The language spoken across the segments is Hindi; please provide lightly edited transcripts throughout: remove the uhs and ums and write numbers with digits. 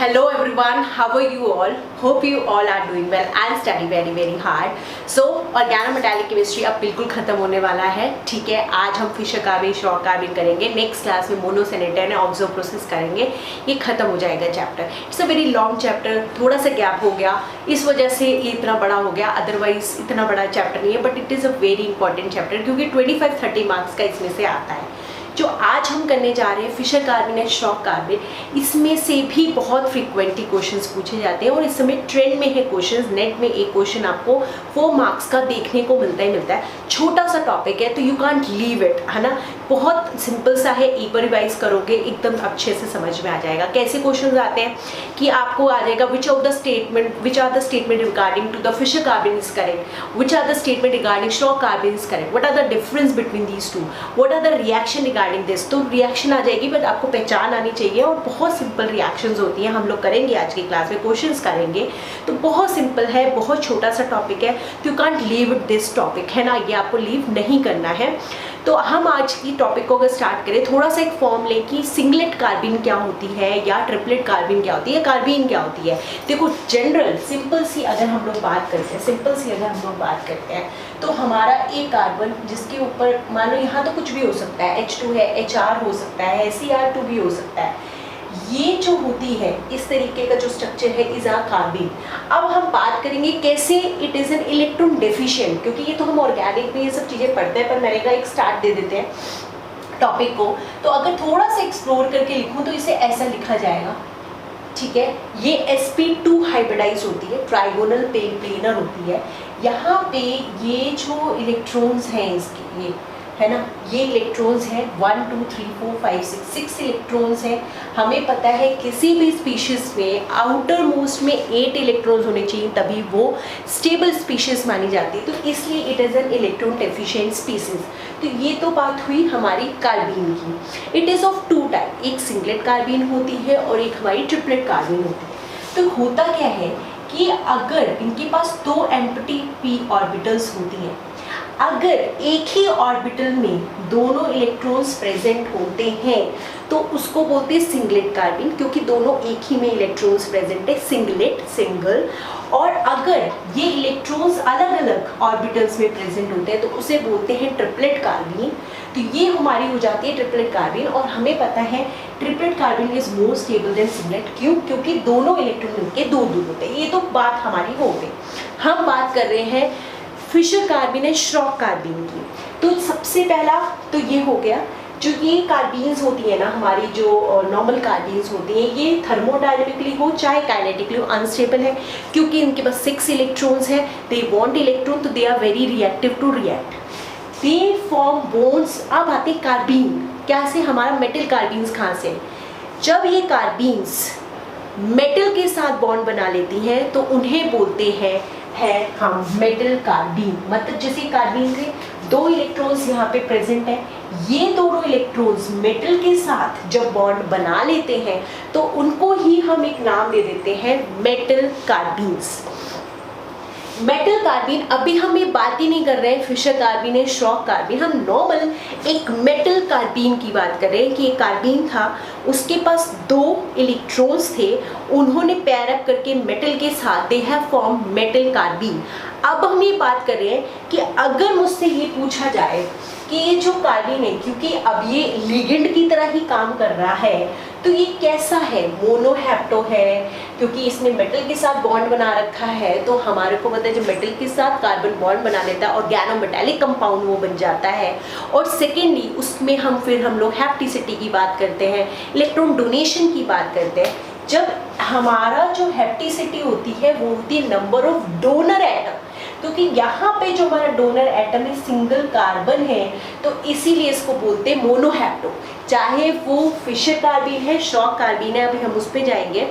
Hello everyone, how are you all? Hope you all are doing well and study very hard. So organometallic chemistry अब बिल्कुल खत्म होने वाला है. ठीक है, आज हम फिशर कार्बन, श्रॉक कार्बन करेंगे. नेक्स्ट क्लास में मोनोसेनेटर और ऑक्सो प्रोसेस करेंगे. ये खत्म हो जाएगा chapter. It's a very long chapter. थोड़ा सा गैप हो गया, इस वजह से ये इतना बड़ा हो गया. अदरवाइज इतना बड़ा चैप्टर नहीं है, but it is a very important chapter क्योंकि 25-30 मार्क्स का इसमें से आता है. जो आज हम करने जा रहे हैं फिशर कार्बन एंड श्रॉक कार्बन, इसमें से भी बहुत फ्रीक्वेंटली क्वेश्चंस पूछे जाते हैं और इस समय ट्रेंड में है क्वेश्चंस. नेट में एक क्वेश्चन आपको 4 मार्क्स का देखने को मिलता है. छोटा सा टॉपिक है तो यू कांट लीव इट, है ना. बहुत सिंपल सा है, एक बार रिवाइज करोगे एकदम अच्छे से समझ में आ जाएगा. कैसे क्वेश्चंस आते हैं कि आपको आ जाएगा which are the statement regarding to the Fischer carbon is correct, which are the statement regarding Schrock carbon is correct, what are the difference between these two, what are the reaction regarding this. तो रिएक्शन आ जाएगी, बट आपको पहचान आनी चाहिए और बहुत सिंपल रिएक्शंस होती हैं. हम लोग करेंगे आज की क्लास में, क्वेश्चंस करेंगे तो बहुत सिंपल है, बहुत छोटा सा टॉपिक है. तो you can't leave it this topic, है ना. ये आपको लीव नहीं करना है. तो हम आज की टॉपिक को अगर स्टार्ट करें, थोड़ा सा एक फॉर्म लें कि सिंगलेट कार्बन क्या होती है या ट्रिपलेट कार्बन क्या होती है, कार्बन क्या होती है. देखो जनरल सिंपल सी अगर हम लोग बात करते हैं तो हमारा एक कार्बन जिसके ऊपर मान लो यहाँ तो कुछ भी हो सकता है, H2 है, HR हो सकता है, Cr2 भी हो सकता है. ये जो होती है इस तरीके का जो स्ट्रक्चर है इज आ कार्बन. अब हम बात करेंगे कैसे it is an electron deficient, क्योंकि ये तो हम ऑर्गेनिक में ये सब चीज़ें पढ़ते हैं, पर मैंने कहा एक स्टार्ट दे देते हैं टॉपिक को. तो अगर थोड़ा सा एक्सप्लोर करके लिखूँ तो इसे ऐसा लिखा जाएगा. ठीक है, ये sp2 हाइब्रिडाइज होती है, ट्राइगोनल प्लेनर होती है. यहाँ पे ये जो इलेक्ट्रॉन्स हैं इसके, ये है ना, ये इलेक्ट्रॉन्स हैं 1 2 3 4 5 6 इलेक्ट्रॉन्स हैं. हमें पता है किसी भी स्पीशीज़ में आउटर मोस्ट में 8 इलेक्ट्रॉन्स होने चाहिए, तभी वो स्टेबल स्पीशीज़ मानी जाती है. तो इसलिए it is an electron deficient species. तो ये तो बात हुई हमारी कार्बन की. इट इज़ ऑफ 2 टाइप, एक सिंगलेट कार्बन होती है और एक हमारी ट्रिपलेट कार्बन होती है. तो होता क्या है कि अगर इनके पास 2 एम्प्टी p ऑर्बिटल्स होती हैं, अगर एक ही ऑर्बिटल में दोनों इलेक्ट्रॉन्स प्रेजेंट होते हैं तो उसको बोलते हैं सिंगलेट कार्बन, क्योंकि दोनों एक ही में इलेक्ट्रॉन्स प्रेजेंट है, सिंगलेट सिंगल. और अगर ये इलेक्ट्रॉन्स अलग अलग ऑर्बिटल्स में प्रेजेंट होते हैं तो उसे बोलते हैं ट्रिपलेट कार्बन. तो ये हमारी हो जाती है ट्रिपलेट कार्बन. और हमें पता है triplet carbon is more stable then singlet. क्यों? क्योंकि दोनों इलेक्ट्रॉन मिलकर दूर दूर होते हैं. ये तो बात हमारी हो गई. हम बात कर रहे हैं फिशर कार्बन है श्रॉक कार्बन की. तो सबसे पहला तो ये हो गया, जो ये कार्बन्स होती है ना हमारी, जो नॉर्मल कार्बन्स होती हैं, ये थर्मोडायनेमिकली हो चाहे काइनेटिकली हो अनस्टेबल है, क्योंकि इनके पास 6 इलेक्ट्रॉन्स हैं. दे वांट इलेक्ट्रॉन, तो they are very reactive to react, they form bonds. अब आते कार्बन क्या से, हमारा मेटल कार्बन्स कहाँ से. जब ये कार्बन्स मेटल के साथ बॉन्ड बना लेती हैं तो उन्हें बोलते हैं हम मेटल कार्बन. मतलब जैसे कार्बन थे 2 इलेक्ट्रॉन्स यहाँ पे प्रेजेंट है, ये दोनों इलेक्ट्रॉन्स मेटल के साथ जब बॉन्ड बना लेते हैं तो उनको ही हम एक नाम दे देते हैं मेटल कार्बन्स. Metal carbon. अभी हम ये बात ही नहीं कर रहे हैं फिशर कार्बन है श्रॉक कार्बन, हम नॉर्मल एक मेटल कार्बन की बात कर रहे हैं कि एक कार्बन था, उसके पास 2 इलेक्ट्रॉन्स थे, उन्होंने पेयर अप करके मेटल के साथ they have form metal carbon. अब हम ये बात कर रहे हैं कि अगर मुझसे ये पूछा जाए कि ये जो कार्बन है, क्योंकि अब ये लिगेंड की तरह ही काम कर रहा है, तो ये कैसा है, मोनोहैप्टो है, क्योंकि इसने मेटल के साथ बॉन्ड बना रखा है. तो हमारे को पता है जब मेटल के साथ कार्बन बॉन्ड बना लेता है ऑर्गेनोमेटालिक कंपाउंड वो बन जाता है. और सेकेंडली उसमें हम लोग हैप्टिसिटी की बात करते हैं, इलेक्ट्रॉन डोनेशन की बात करते हैं. जब हमारा जो हैप्टिसिटी होती है वो होती है नंबर ऑफ डोनर एटम, क्योंकि यहाँ पे जो हमारा डोनर एटम है सिंगल कार्बन है, तो इसीलिए इसको बोलते हैं मोनोहैप्टो. चाहे वो फिशर कार्बन है श्रॉक कार्बन है, अभी हम उस पर जाएंगे,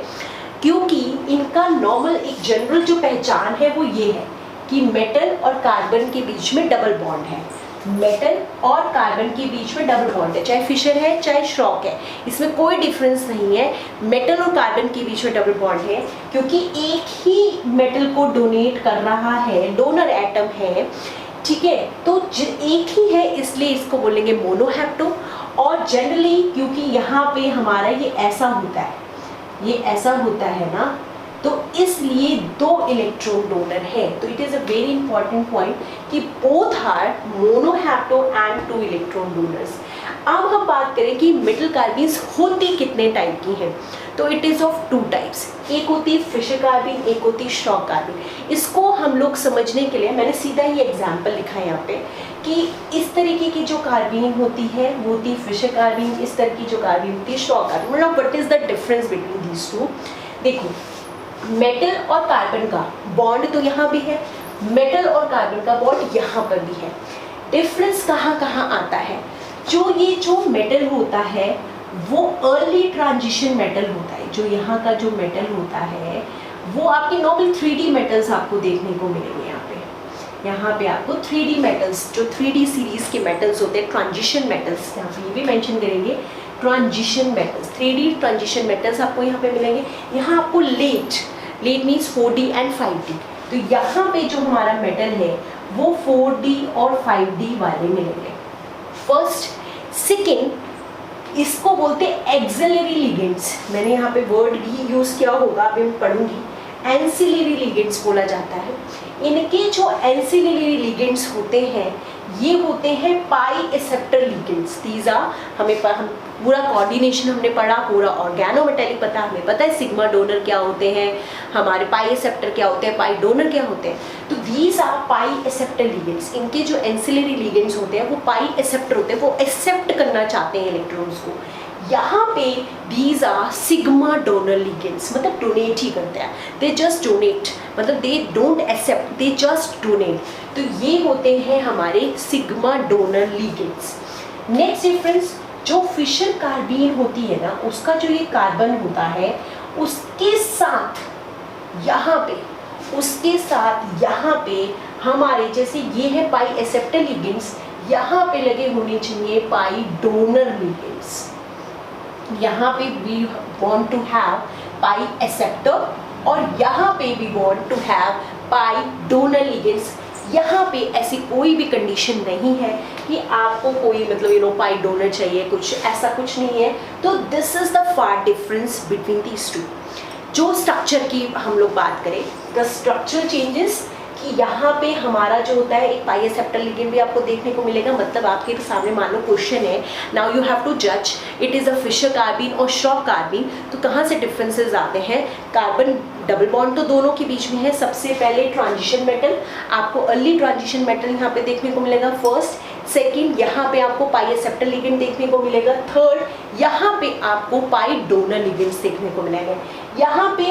क्योंकि इनका नॉर्मल एक जनरल जो पहचान है वो ये है कि मेटल और कार्बन के बीच में डबल बॉन्ड है. मेटल और कार्बन के बीच में डबल बॉन्ड है, चाहे फिशर है चाहे श्रॉक है, इसमें कोई डिफरेंस नहीं है. मेटल और कार्बन के बीच में डबल बॉन्ड है क्योंकि एक ही मेटल को डोनेट कर रहा है, डोनर एटम है. ठीक है, तो एक ही है इसलिए इसको बोलेंगे मोनोहैप्टो. और जनरली क्योंकि यहाँ पे हमारा ये ऐसा होता है ये ऐसा होता है ना, तो इसलिए 2 इलेक्ट्रॉन डोनर है। तो it is a very important point कि both are monohapto and 2 electron donors. अब हम बात करें कि मेटल कार्बीन्स होती कितने टाइप की हैं, तो इट इज़ ऑफ 2 टाइप्स। एक होती है फिशर कार्बीन, एक होती है श्रॉक कार्बीन। इसको हम लोग समझने के लिए मैंने सीधा ये एग्जाम्पल लिखा है यहाँ पे कि इस तरीके की जो कार्बीन होती है वो होती है फिशर कार्बीन, इस तरह की जो कार्बीन होती है श्रॉक कार्बीन। मतलब what is the difference between these to? देखो, मेटल और कार्बन का बॉन्ड तो यहाँ भी है, मेटल और कार्बन का बॉन्ड यहाँ पर भी है। डिफरेंस कहाँ कहाँ आता है? जो मेटल होता है वो अर्ली ट्रांजिशन मेटल होता है। जो यहाँ का जो मेटल होता है वो आपके नॉर्मल 3D मेटल्स आपको देखने को मिलेंगे। यहाँ पे आपको 3D मेटल्स, जो 3D सीरीज के मेटल्स होते हैं, ट्रांजिशन मेटल्स, यहाँ पे ये भी मेंशन करेंगे transition metals, 3D transition metals आपको यहाँ पे मिलेंगे। यहाँ आपको late means 4D and 5D। तो यहाँ पे जो हमारा मेटल है वो 4D और 5D वाले मिलेंगे। फर्स्ट, सेकेंड, इसको बोलते हैं एक्सिलरी लिगेंड्स। मैंने यहाँ पे वर्ड भी यूज़ किया होगा, अभी मैं पढ़ूंगी। एंसिलरी लिगेंड्स बोला जाता है। इनके जो एंसिलरी लिगेंड्स होते हैं ये होते हैं pi acceptor ligands. These are हम पूरा कोऑर्डिनेशन हमने पढ़ा, पूरा ऑर्गेनोमेटेलिक पता, हमें पता है सिग्मा डोनर क्या होते हैं, हमारे पाई एक्सेप्टर क्या होते हैं, पाई डोनर क्या होते हैं। तो these are pi acceptor ligands. इनके जो एंसिलरी लिगेंड्स होते हैं वो पाई एक्सेप्टर होते हैं, वो एक्सेप्ट करना चाहते हैं इलेक्ट्रॉन्स को। यहाँ पे these are sigma donor ligands, मतलब डोनेट ही करते हैं, दे जस्ट डोनेट, मतलब they don't accept, they just donate. तो ये होते हैं हमारे sigma donor ligands. Next difference, जो फिशर कार्बीन होती है ना, उसका जो ये कार्बन होता है उसके साथ यहाँ पे हमारे जैसे ये है पाई एक्सेप्टर लिगेंड्स, यहाँ पे लगे होने चाहिए पाई डोनर लिगेंड्स। यहाँ पे we want to have pi acceptor और यहाँ पे we want to have pi donor ligands. यहाँ पे ऐसी कोई भी कंडीशन नहीं है कि आपको कोई मतलब पाई डोनर चाहिए, कुछ ऐसा कुछ नहीं है। तो this is the far difference between these to. जो स्ट्रक्चर की हम लोग बात करें, द स्ट्रक्चर चेंजेस, कि यहाँ पे हमारा जो होता है एक पाई एक्सेप्टर लिगेंड भी आपको देखने को मिलेगा। मतलब आपके सामने मान लो क्वेश्चन है, नाउ यू हैव टू जज it is a Fischer carbene और श्रॉक कार्बीन। तो कहाँ से डिफरेंसेस आते हैं? कार्बन डबल बॉन्ड तो दोनों के बीच में है। सबसे पहले ट्रांजिशन मेटल, आपको अर्ली ट्रांजिशन मेटल यहाँ पे देखने को मिलेगा। फर्स्ट, सेकेंड, यहाँ पे आपको पाई एक्सेप्टर लिगेंड देखने को मिलेगा। थर्ड, यहाँ पे आपको पाई डोनर लिगेंड्स देखने को मिलेगा। यहाँ पे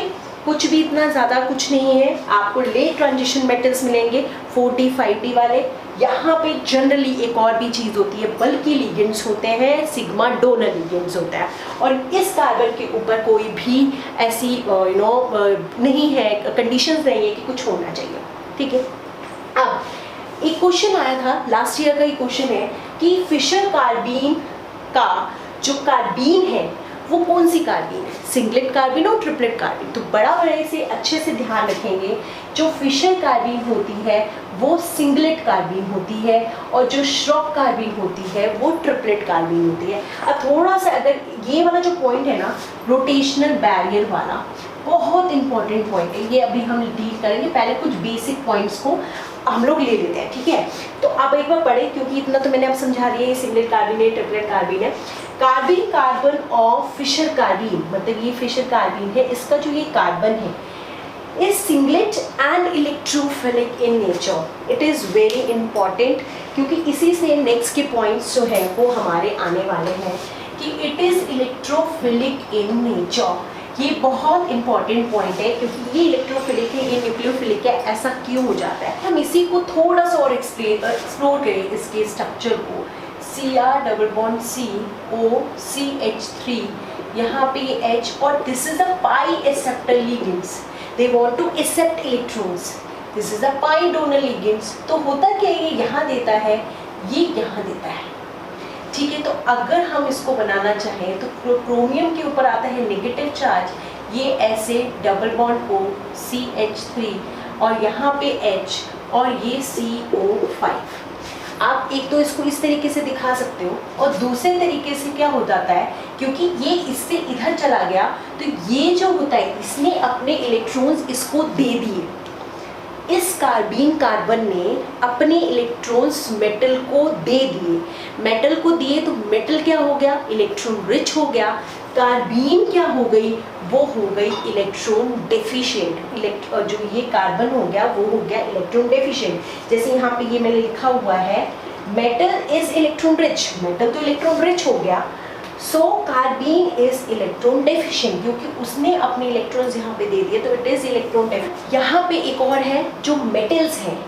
कुछ भी इतना ज़्यादा कुछ नहीं है, आपको लेट ट्रांजिशन मेटल्स मिलेंगे 4D 5D वाले। यहाँ पे जनरली एक और भी चीज़ होती है, बल्कि लिगेंड्स होते हैं, सिग्मा डोनर लिगेंड्स होता है। और इस कार्बन के ऊपर कोई भी ऐसी नहीं है, कंडीशंस नहीं है कि कुछ होना चाहिए। ठीक है। अब एक क्वेश्चन आया था लास्ट ईयर का, एक क्वेश्चन है कि फिशर कार्बीन का जो कार्बीन है वो कौन सी कार्बीन है, सिंगलेट कार्बीन और ट्रिपलेट कार्बीन। तो बड़ा बड़े से अच्छे से ध्यान रखेंगे, जो फिशर कार्बीन होती है वो सिंगलेट कार्बीन होती है और जो श्रॉक कार्बीन होती है वो ट्रिपलेट कार्बीन होती है। अब थोड़ा सा अगर ये वाला जो पॉइंट है ना, रोटेशनल बैरियर वाला, बहुत इंपॉर्टेंट पॉइंट है ये, अभी हम डील करेंगे। पहले कुछ बेसिक पॉइंट्स को हम लोग ले लेते हैं। ठीक है, तो अब एक बार पढ़े, क्योंकि इतना तो मैंने अब समझा दिया, ये सिंगलेट कार्बीन है, ट्रिपलेट कार्बीन है। Carbon carbon of Fischer carbene, मतलब ये फिशर कार्बीन है, इसका जो ये कार्बन है is singlet and electrophilic in nature. It is very important, क्योंकि इसी से नेक्स्ट के पॉइंट्स जो है वो हमारे आने वाले हैं कि it is electrophilic in nature. ये बहुत इंपॉर्टेंट पॉइंट है, क्योंकि ये इलेक्ट्रोफिलिक है, ये न्यूक्लियोफिलिक है, ऐसा क्यों हो जाता है। हम इसी को थोड़ा सा और एक्सप्लोर करें, इसके स्ट्रक्चर को। Cr डबल बॉन्ड COCH3, यहाँ पे ये H, और this is a pi acceptor ligands, they want to accept electrons. This is a pi donor ligands. तो होता क्या है, ये यहाँ देता है, ये यहाँ देता है। ठीक है, तो अगर हम इसको बनाना चाहें तो क्रोमियम के ऊपर आता है नेगेटिव चार्ज, ये ऐसे डबल बॉन्ड O CH3 और यहाँ पे H और ये CO5। आप एक तो इसको इस तरीके से दिखा सकते हो, और दूसरे तरीके से क्या हो जाता है, क्योंकि ये इससे इधर चला गया तो ये जो होता है इसने अपने इलेक्ट्रॉन्स इसको दे दिए। इस कार्बन ने अपने इलेक्ट्रॉन्स मेटल को दे दिए। मेटल को दिए तो मेटल क्या हो गया, इलेक्ट्रॉन रिच हो गया। कार्बीन क्या हो गई, वो हो गई इलेक्ट्रॉन डेफिशिएंट। जो ये कार्बन हो गया वो हो गया इलेक्ट्रॉन डेफिशिएंट। जैसे यहाँ पे ये मैंने लिखा हुआ है metal is electron rich, metal तो इलेक्ट्रॉन रिच हो गया। सो कार्बीन इज इलेक्ट्रॉन डेफिशिएंट, क्योंकि उसने अपने इलेक्ट्रॉन्स यहाँ पे दे दिए तो इट इज इलेक्ट्रॉन डेफिशिएंट। यहाँ पे एक और है जो मेटल्स हैं,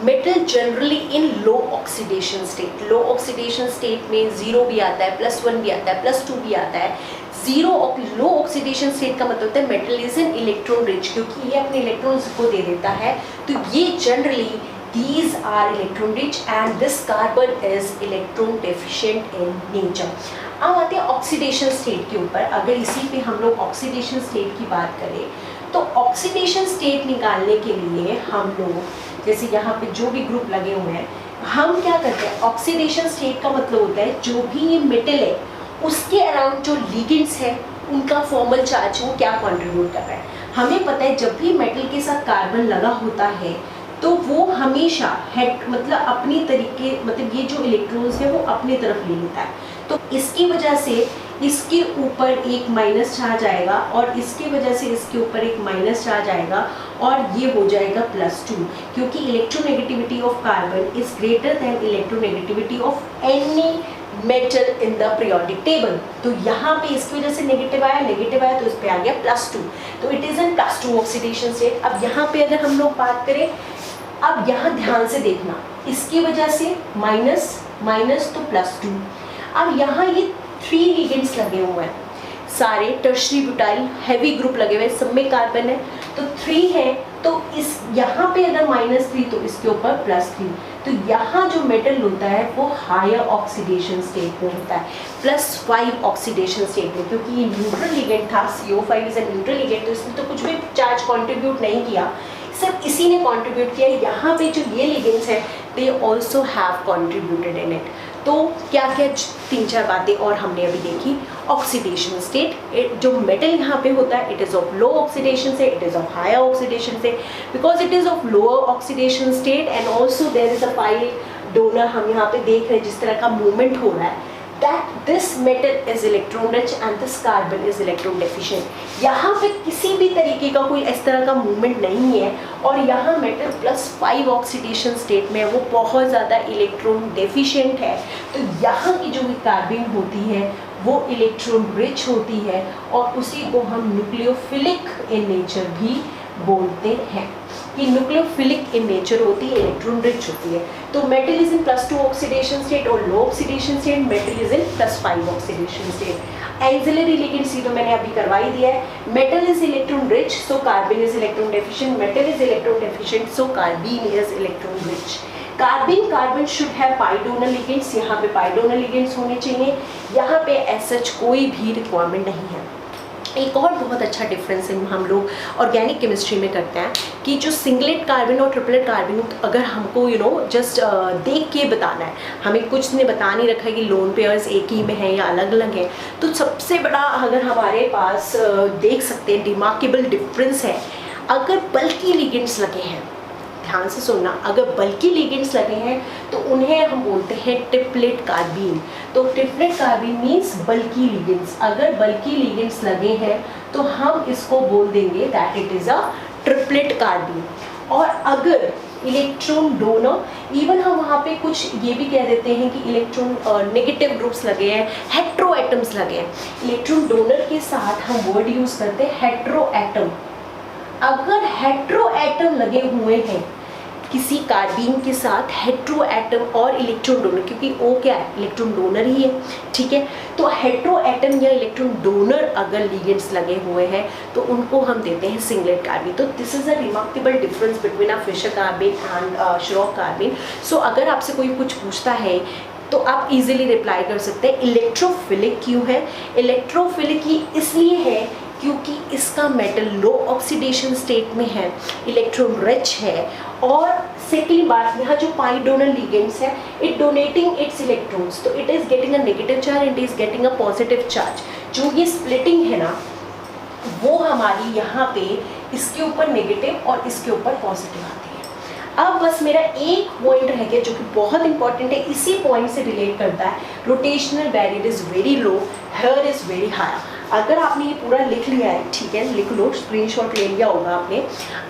metal generally in low oxidation state. Low oxidation state में 0 भी आता है, +1 भी आता है, +2 भी आता है। लो ऑक्सीडेशन स्टेट का मतलब होता है metal is in electron rich, क्योंकि ये अपने इलेक्ट्रॉन्स को दे देता है। तो ये generally these are electron rich and this carbon is electron deficient in nature। अब आते हैं ऑक्सीडेशन स्टेट के ऊपर। अगर इसी पे हम लोग ऑक्सीडेशन स्टेट की बात करें तो ऑक्सीडेशन स्टेट निकालने के लिए हम लोग, जैसे यहाँ पे जो भी ग्रुप लगे हुए हैं, हम क्या करते हैं, ऑक्सीडेशन स्टेट का मतलब होता है जो भी ये मेटल है उसके अराउंड जो लिगेंड्स है उनका फॉर्मल चार्ज वो क्या कंट्रीब्यूट कर रहा है। हमें पता है जब भी मेटल के साथ कार्बन लगा होता है तो वो हमेशा मतलब अपनी तरीके, मतलब ये जो इलेक्ट्रॉन्स है वो अपनी तरफ ले लेता है। तो इसकी वजह से इसके ऊपर एक माइनस चार्ज आएगा और इसकी वजह से इसके ऊपर एक माइनस चार्ज आएगा और ये हो जाएगा +2, क्योंकि electronegativity of carbon is greater than electronegativity of any metal in the periodic table. तो यहाँ पे इसकी वजह से नेगेटिव आया तो इस पे आ गया +2, तो it is an +2 oxidation state. अब यहाँ पे अगर हम लोग बात करें, अब यहाँ ध्यान से देखना, इसकी वजह से माइनस तो +2। अब यहाँ ये 3 लिगेंड्स लगे हुए हैं, सारे टर्शरी ब्यूटाइल हैवी ग्रुप लगे हुए, सब में कार्बन है तो 3 है। तो इस यहाँ पे अगर -3 तो इसके ऊपर +3, तो यहाँ जो मेटल होता है वो हायर ऑक्सीडेशन स्टेट में होता है, +5 ऑक्सीडेशन स्टेट में, क्योंकि ये न्यूट्रल लिगेंड था। CO5 is a neutral ligand, तो इसने तो कुछ भी चार्ज कंट्रीब्यूट नहीं किया, सिर्फ इसी ने कंट्रीब्यूट किया। यहाँ पे जो ये लिगेंड्स हैं they also have contributed in it. तो क्या क्या 3-4 बातें और हमने अभी देखी। ऑक्सीडेशन स्टेट, जो मेटल यहाँ पे होता है it is of low oxidation से, it is of higher oxidation से, because it is of lower oxidation state and also there is a pile donor. हम यहाँ पे देख रहे हैं जिस तरह का मूवमेंट हो रहा है, that this metal is electron rich and this carbon is electron deficient। यहाँ पे किसी भी तरीके का कोई इस तरह का मूवमेंट नहीं है और यहाँ मेटल +5 ऑक्सीडेशन स्टेट में वो बहुत ज़्यादा इलेक्ट्रॉन डेफिशिएंट है। तो यहाँ की जो कार्बन होती है वो इलेक्ट्रॉन रिच होती है और उसी को हम न्यूक्लियोफिलिक इन नेचर भी बोलते हैं कि न्यूक्लियोफिलिक इन नेचर होती है, इलेक्ट्रॉन रिच होती है। तो metal is in +2 oxidation state और low oxidation state, metal is in +5 oxidation state. Auxiliary ligand सी तो मैंने अभी करवाई दिया है। Metal is electron rich so carbon is electron deficient, metal is electron deficient so carbon is electron rich. Carbon should have pi donor ligands, यहाँ पे पाई डोनर लिगेंड्स होने चाहिए, यहाँ पे एज सच कोई भी रिक्वायरमेंट नहीं है। एक और बहुत अच्छा डिफरेंस हम लोग ऑर्गेनिक केमिस्ट्री में करते हैं कि जो सिंगलेट कार्बन और ट्रिपलेट कार्बन अगर हमको जस्ट देख के बताना है, हमें कुछ ने बता नहीं रखा है कि लोन पेयर्स एक ही में है या अलग अलग है, तो सबसे बड़ा अगर हमारे पास देख सकते हैं रिमार्केबल डिफरेंस है, अगर बल्कि लिगेंड्स लगे हैं, ध्यान से सुनना, अगर बल्कि लिगेंड्स लगे हैं तो उन्हें हम बोलते हैं ट्रिपलेट कार्बीन। तो ट्रिपलेट कार्बीन मीन्स बल्कि लिगेंड्स, अगर बल्कि लिगेंड्स लगे हैं तो हम इसको बोल देंगे that it is a triplet carbene. और अगर इलेक्ट्रॉन डोनर, इवन हम वहाँ पे कुछ ये भी कह देते हैं कि इलेक्ट्रॉन नेगेटिव ग्रुप्स लगे हैं, हेट्रो एटम्स लगे हैं, इलेक्ट्रॉन डोनर के साथ हम वर्ड यूज़ करते हैं हेट्रो एटम। अगर हेट्रो एटम लगे हुए हैं किसी कार्बीन के साथ, हेट्रो एटम और इलेक्ट्रॉन डोनर, क्योंकि O क्या है, इलेक्ट्रॉन डोनर ही है, ठीक है। तो हेट्रो एटम या इलेक्ट्रॉन डोनर अगर लिगेंड्स लगे हुए हैं तो उनको हम देते हैं सिंगलेट कार्बीन। तो this is a remarkable difference between a Fischer carbene and Schrock carbene. So अगर आपसे कोई कुछ पूछता है तो आप इजीली रिप्लाई कर सकते हैं इलेक्ट्रोफिलिक क्यों है। इलेक्ट्रोफिलिक ही इसलिए है क्योंकि इसका मेटल लो ऑक्सीडेशन स्टेट में है, इलेक्ट्रॉन रिच है, और सेकेंड बात यहाँ जो पाई डोनर लिगेंड्स है, इट डोनेटिंग इट्स इलेक्ट्रॉन्स, तो it is getting a negative charge, it is getting a positive charge. जो ये स्प्लिटिंग है ना, वो हमारी यहाँ पे इसके ऊपर नेगेटिव और इसके ऊपर पॉजिटिव आती है। अब बस मेरा एक पॉइंट रह गया जो कि बहुत इंपॉर्टेंट है, इसी पॉइंट से रिलेट करता है। Rotational barrier is very low, here is very high. अगर आपने ये पूरा लिख लिया है, ठीक है, लिख लो, स्क्रीनशॉट ले लिया होगा आपने।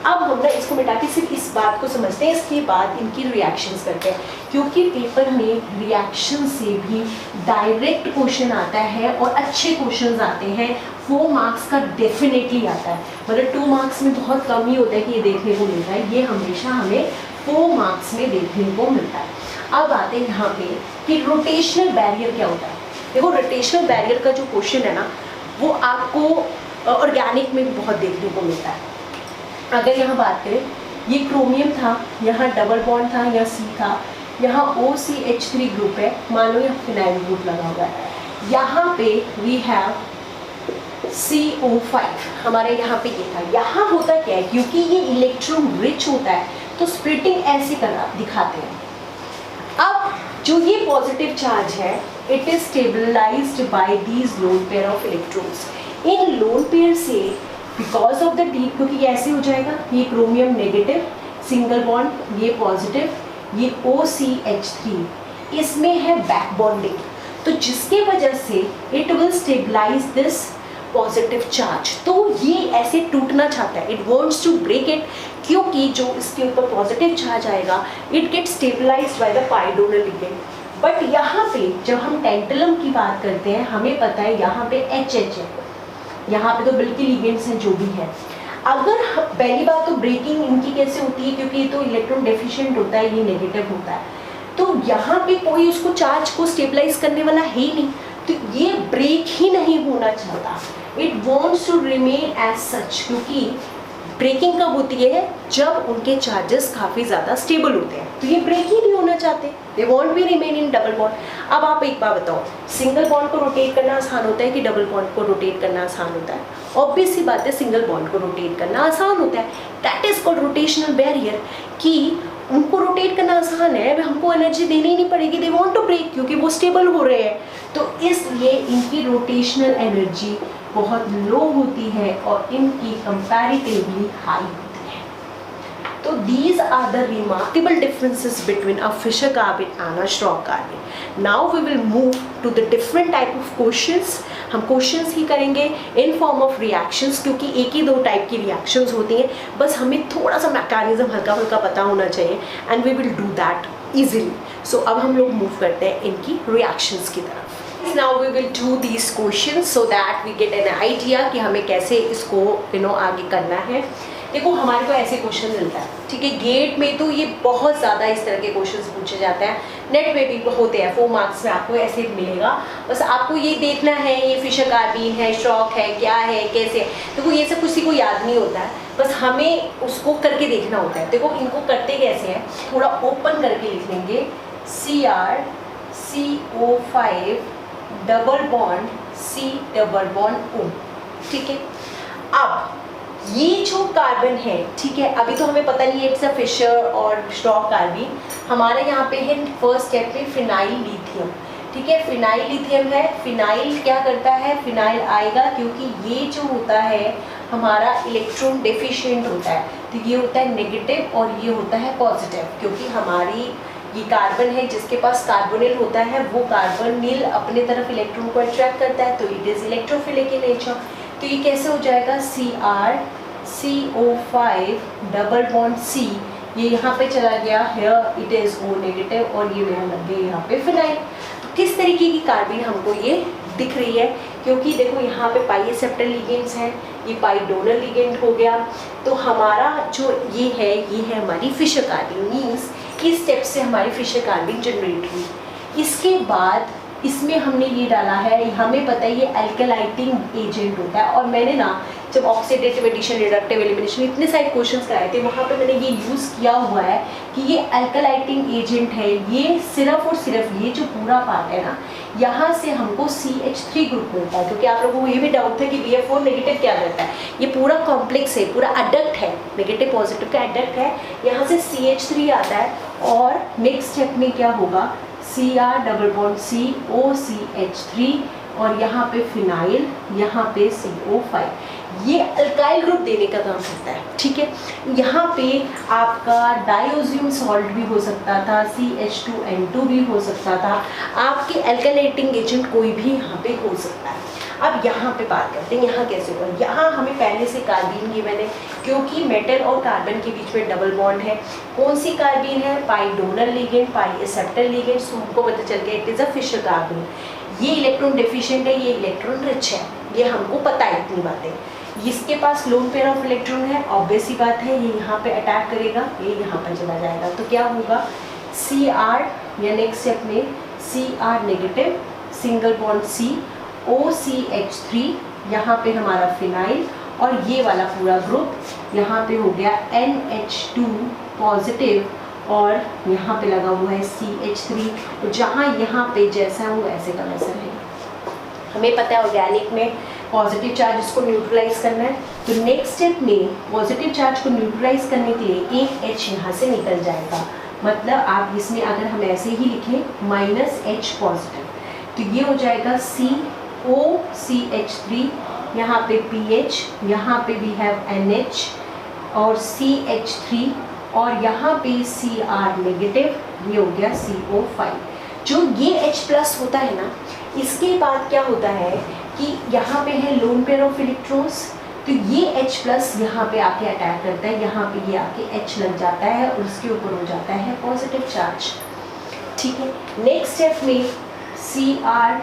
अब हम ना इसको मिटा के सिर्फ इस बात को समझते हैं, इसके बाद इनकी रिएक्शंस करते हैं, क्योंकि पेपर में रिएक्शन से भी डायरेक्ट क्वेश्चन आता है और अच्छे क्वेश्चंस आते हैं। 4 मार्क्स का डेफिनेटली आता है, मतलब 2 मार्क्स में बहुत कम ही होता है कि ये देखने को मिलता है, ये हमेशा हमें 4 मार्क्स में देखने को मिलता है। अब आते हैं यहाँ पे कि रोटेशनल बैरियर क्या होता है। देखो, रोटेशनल बैरियर का जो क्वेश्चन है ना, वो आपको ऑर्गेनिक में भी बहुत देखने को मिलता है। अगर यहाँ बात करें, ये क्रोमियम था, यहाँ डबल बॉन्ड था, यहाँ सी था, यहाँ OCH3 ग्रुप है, मान लो यहाँ फिनाइल ग्रुप लगा हुआ है, यहाँ पे वी हैव CO5, हमारे यहाँ पे ये था। यहाँ होता क्या है, क्योंकि ये इलेक्ट्रॉन रिच होता है तो स्प्लिटिंग ऐसे करना दिखाते हैं। अब जो ये पॉजिटिव चार्ज है, it is stabilised by these lone pair of electrons. इन लोन पेयर से बिकॉज ऑफ द डी, क्योंकि ऐसे हो जाएगा, ये क्रोमियम नेगेटिव, सिंगल बॉन्ड, ये पॉजिटिव, ये OCH3, इसमें है बैक बॉन्डिंग, तो जिसके वजह से it will stabilise this positive charge. तो ये ऐसे टूटना चाहता है, it wants to break it, क्योंकि जो इसके ऊपर पॉजिटिव चार्ज आएगा, it get stabilised by the pi donor ligand. But यहाँ पे जब हम टेंटलम की बात करते हैं, हमें पता है यहाँ पे HH है, यहाँ पे तो बिल्कुल लिगेंड्स हैं जो भी है। अगर पहली बात तो ब्रेकिंग इनकी कैसे होती है, क्योंकि ये तो इलेक्ट्रॉन डेफिशिएंट होता है, ये नेगेटिव होता है, तो यहाँ पे कोई उसको चार्ज को स्टेबलाइज करने वाला है ही नहीं, तो ये ब्रेक ही नहीं होना चाहता, it wants to remain as such. क्योंकि ब्रेकिंग कब होती है, जब उनके चार्जेस काफ़ी ज़्यादा स्टेबल होते हैं, तो ये ब्रेक ही नहीं होना चाहते, they want be remain in double bond. अब आप एक बात बताओ, सिंगल बॉन्ड को रोटेट करना आसान होता है कि डबल बॉन्ड को रोटेट करना आसान होता है? ऑब्वियस सी बात है, सिंगल बॉन्ड को रोटेट करना आसान होता है। That is called rotational barrier, कि उनको रोटेट करना आसान है, हमको एनर्जी देनी ही नहीं पड़ेगी, दे वांट टू ब्रेक, क्योंकि वो स्टेबल हो रहे हैं, तो इसलिए इनकी रोटेशनल एनर्जी बहुत लो होती है और इनकी कंपैरेटिवली हाई होती है। तो these are the remarkable differences between a Fischer carbon and a Schrock carbon. Now we will move to the different type of questions. हम क्वेश्चंस ही करेंगे इन फॉर्म ऑफ रिएक्शंस, क्योंकि एक ही 2 टाइप की रिएक्शंस होती हैं, बस हमें थोड़ा सा मैकेनिज्म हल्का फुल्का पता होना चाहिए, and we will do that easily. So अब हम लोग मूव करते हैं इनकी रिएक्शंस की तरफ। Now we will do these questions so that we get an idea कि हमें कैसे इसको आगे करना है। देखो, हमारे को ऐसे क्वेश्चन मिलता है, ठीक है, गेट में तो ये बहुत ज़्यादा इस तरह के क्वेश्चंस पूछे जाते हैं, नेट में भी होते हैं, 4 मार्क्स में आपको ऐसे मिलेगा। बस आपको ये देखना है ये फिशर कार्बाइन है, श्रॉक है, क्या है, कैसे है। देखो, ये सब किसी को याद नहीं होता है, बस हमें उसको करके देखना होता है। देखो, इनको करते कैसे हैं, थोड़ा ओपन करके लिख लेंगे, CrCO5 double bond C double bond O, ठीक है। अब ये जो कार्बन है, ठीक है, अभी तो हमें पता नहीं है इट्स अ फिशर और श्रॉक कार्बाइन। हमारे यहाँ पे है फर्स्ट स्टेप में फिनाइल लिथियम, ठीक है, फिनाइल लिथियम है। फिनाइल क्या करता है, फिनाइल आएगा, क्योंकि ये जो होता है हमारा इलेक्ट्रॉन डेफिशिएंट होता है, तो ये होता है नेगेटिव और ये होता है पॉजिटिव, क्योंकि हमारी ये कार्बन है जिसके पास कार्बोनिल होता है, वो कार्बोनिल अपने तरफ इलेक्ट्रॉन को अट्रैक्ट करता है, तो it is electrophilic in nature. तो ये कैसे हो जाएगा, CrCO5 डबल बॉन्ड C, ये यहाँ पे चला गया, here it is O negative, और ये मेरा लग गया यहाँ पे फिनाइल। तो किस तरीके की कार्बाइन हमको ये दिख रही है, क्योंकि देखो यहाँ पे पाई एक्सेप्टर लिगेंड्स हैं, ये पाई डोनर लिगेंड हो गया, तो हमारा जो ये है हमारी फिशर कार्बाइन, मीन्स इस स्टेप से हमारी फिशर कार्बाइन जनरेट हुई। इसके बाद इसमें हमने ये डाला है, हमें पता है ये अल्कलाइटिंग एजेंट होता है, और मैंने ना जब ऑक्सीडेटिव एडिशन, रिडक्टिव एलिमिनेशन, इतने सारे क्वेश्चंस कराए थे, वहाँ पे मैंने ये यूज़ किया हुआ है कि ये अल्कलाइटिंग एजेंट है। ये सिर्फ और सिर्फ ये जो पूरा पार्ट है ना, यहाँ से हमको CH3 ग्रुप मिलता है, क्योंकि आप लोगों को ये भी डाउट था कि BF4 नेगेटिव क्या करता है। ये पूरा कॉम्प्लेक्स है, पूरा अडक्ट है, नेगेटिव पॉजिटिव का अडक्ट है, यहाँ से CH3 आता है। और नेक्स्ट स्टेप में क्या होगा, Cr डबल बॉन्ड COCH3 और यहाँ पे फिनाइल, यहाँ पे CO5, ये अल्काइल ग्रुप देने का काम करता है, ठीक है। यहाँ पे आपका डायोजियम सॉल्ट भी हो सकता था, CH2N2 भी हो सकता था, आपके अल्कलाइटिंग एजेंट कोई भी यहाँ पे हो सकता है। अब यहाँ पे बात करते हैं यहाँ कैसे होगा। यहाँ हमें पहले से कार्बीन गिवन है, क्योंकि मेटल और कार्बन के बीच में डबल बॉन्ड है। कौन सी कार्बीन है, pi donor ligand, pi acceptor ligand, so हमको पता चल गया it is a Fischer carbene. ये इलेक्ट्रॉन डेफिशिएंट है, ये इलेक्ट्रॉन रिच है, ये हमको पता है इतनी बातें। इसके पास लोन पेयर ऑफ इलेक्ट्रॉन है, ऑब्वियस ही बात है, ये यहाँ पे अटैक करेगा, ये यहाँ पर चला जाएगा, तो क्या होगा Cr या नेक्स्ट स्टेप में Cr negative, single bond C, OCH3, यहाँ पे हमारा फिनाइल, और ये वाला पूरा ग्रुप यहाँ पे हो गया NH2 पॉजिटिव, और यहाँ पे लगा हुआ है CH3। जहाँ यहाँ पे जैसा हो वैसे का वैसा है। हमें पता है ऑर्गेनिक में पॉजिटिव चार्ज इसको न्यूट्रलाइज करना है, तो नेक्स्ट स्टेप में पॉजिटिव चार्ज को न्यूट्रलाइज करने के लिए एक H यहाँ से निकल जाएगा। मतलब आप इसमें अगर हम ऐसे ही लिखें -H पॉजिटिव, तो ये हो जाएगा COCH3, यहाँ पे PH, यहाँ पे भी हैव NH और CH3, और यहाँ पे Cr नेगेटिव, ये हो गया CO5। जो ये H प्लस होता है ना, इसके बाद क्या होता है कि यहाँ पे है लोन पेयर ऑफ इलेक्ट्रॉन्स, तो ये H प्लस यहाँ पे आके अटैक करता है, यहाँ पे ये आके H लग जाता है और उसके ऊपर हो जाता है पॉजिटिव चार्ज, ठीक है। नेक्स्ट स्टेप में CrCO5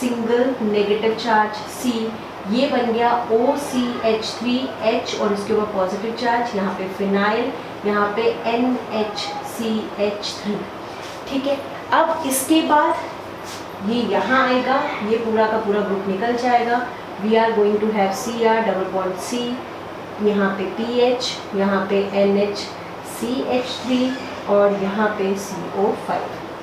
single negative charge C, ये बन गया OCH3H और इसके ऊपर पॉजिटिव चार्ज, यहाँ पे फिनाइल, यहाँ पे NHCH3, ठीक है। अब इसके बाद ये यहाँ आएगा, ये पूरा का पूरा ग्रुप निकल जाएगा। We are going to have Cr double bond C, यहाँ पे PH, यहाँ पे NHCH3 और यहाँ पे CO5।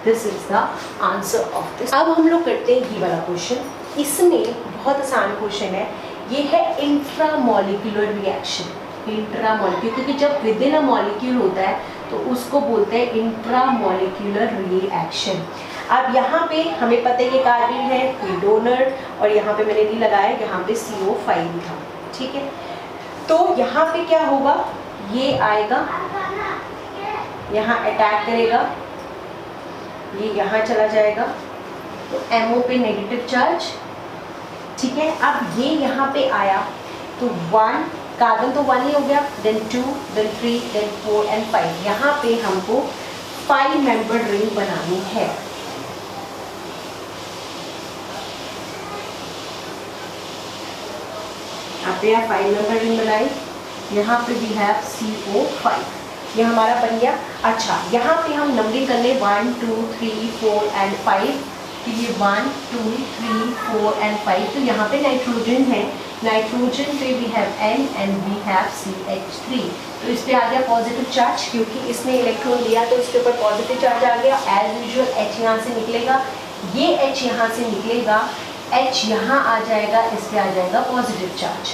This is the answer of this. अब हम लोग करते हैं ये वाला क्वेश्चन। इसमें बहुत आसान क्वेश्चन है, ये है इंट्रामॉलिक्यूलर रिएक्शन। इंट्रामॉलिक्यूलर, क्योंकि जब विद इन अ मॉलिक्यूल होता है तो उसको बोलते हैं इंट्रामॉलिक्यूलर रिएक्शन। अब यहाँ पे हमें पता है कि कार्बन है, ये डोनर, और यहाँ पे मैंने नहीं लगाया, यहाँ पे CO5 था, ठीक है। तो यहाँ पे क्या होगा, ये आएगा, यहाँ अटैक करेगा, ये यहाँ चला जाएगा, तो MO पे नेगेटिव चार्ज, ठीक है। अब ये यहाँ पे आया तो 1 कार्बन तो 1 ही हो गया, देन 2, देन 3, देन 4 एंड 5। यहाँ पे हमको 5 मेंबर्ड रिंग बनानी है। यहाँ पे 5 मेंबर्ड रिंग बनाई, यहाँ पे भी है CO5, ये हमारा बन गया। अच्छा, यहाँ पे हम नंबरिंग कर लें 1 2 3 4 एंड 5, तो ये 1 2 3 4 एंड 5। तो यहाँ पे नाइट्रोजन है, नाइट्रोजन पे we have N and we have CH3, तो इस पे आ गया पॉजिटिव चार्ज, क्योंकि इसने इलेक्ट्रॉन लिया तो इसके ऊपर पॉजिटिव चार्ज आ गया। एज यूजुअल H यहाँ से निकलेगा, ये H यहाँ से निकलेगा, H यहाँ आ जाएगा, इस पे आ जाएगा पॉजिटिव चार्ज।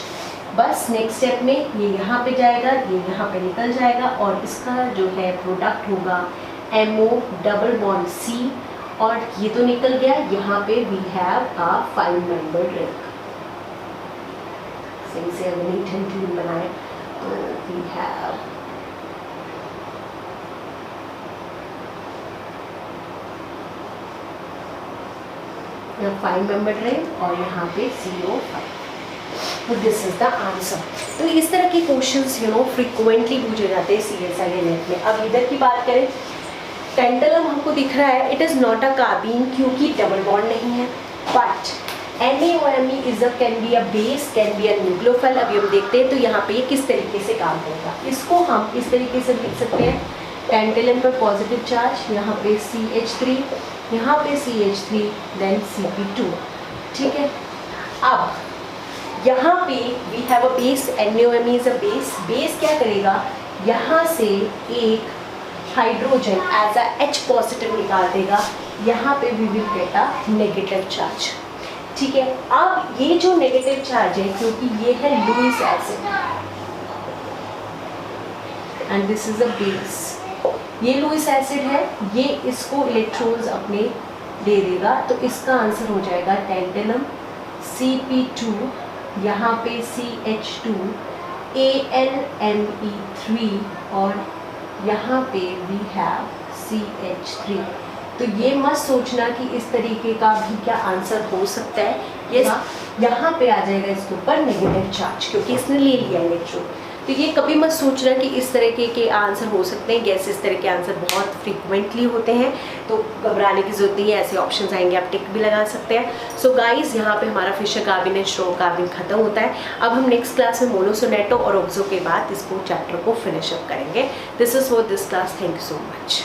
बस नेक्स्ट स्टेप में ये यहाँ पे जाएगा, ये यहाँ पे निकल जाएगा, और इसका जो है प्रोडक्ट होगा MO डबल बॉन्ड C, और ये तो निकल गया। यहाँ पे we have a 5 membered ring. सही से अगर नीट एंड क्लीन बनाए तो वी हैव यहाँ 5 मेंबर्ड रिंग और यहाँ पे CO5। तो दिस इज द आंसर। तो इस तरह के क्वेश्चंस फ्रिक्वेंटली पूछे जाते हैं CSI नेट में। अब इधर की बात करें, टेंटलम हमको दिख रहा है, it is not a carbene क्योंकि डबल बॉन्ड नहीं है, बट Na और Me is can be a base, can be a nucleophile. अभी हम देखते हैं तो यहाँ पे ये किस तरीके से काम करेगा। इसको हम इस तरीके से लिख सकते हैं, टेंटलम पर पॉजिटिव चार्ज, यहाँ पे CH3, यहाँ पे CH3, देन Cp2, ठीक है। अब यहाँ पे we have a base, NaOMe is a base. Base क्या करेगा, यहाँ से एक hydrogen as a H positive निकाल देगा, यहाँ पे we will get a negative charge. ठीक है, अब ये जो नेगेटिव चार्ज है, क्योंकि ये है Lewis acid and this is a base, ये लुईस एसिड है, ये इसको इलेक्ट्रॉन्स अपने दे देगा, तो इसका आंसर हो जाएगा टेंटेनम Cp2, यहाँ पे CH2, AlMe3 और यहाँ पे वी हैव CH3। तो ये मत सोचना कि इस तरीके का भी क्या आंसर हो सकता है, ये यहाँ पे आ जाएगा इसके ऊपर नेगेटिव चार्ज, क्योंकि इसने ले लिया इलेक्ट्रॉन। तो ये कभी मत सोचना कि इस तरीके के आंसर हो सकते हैं, गैस इस तरह के आंसर बहुत फ्रीक्वेंटली होते हैं, तो घबराने की जरूरत नहीं है, ऐसे ऑप्शंस आएंगे, आप टिक भी लगा सकते हैं। सो गाइस, यहाँ पे हमारा Fischer carbon and Schrock carbon खत्म होता है। अब हम नेक्स्ट क्लास में मोनोसोनेटो और ऑक्सो के बाद इसको चैप्टर को फिनिश अप करेंगे। This is for this class, thank you so much.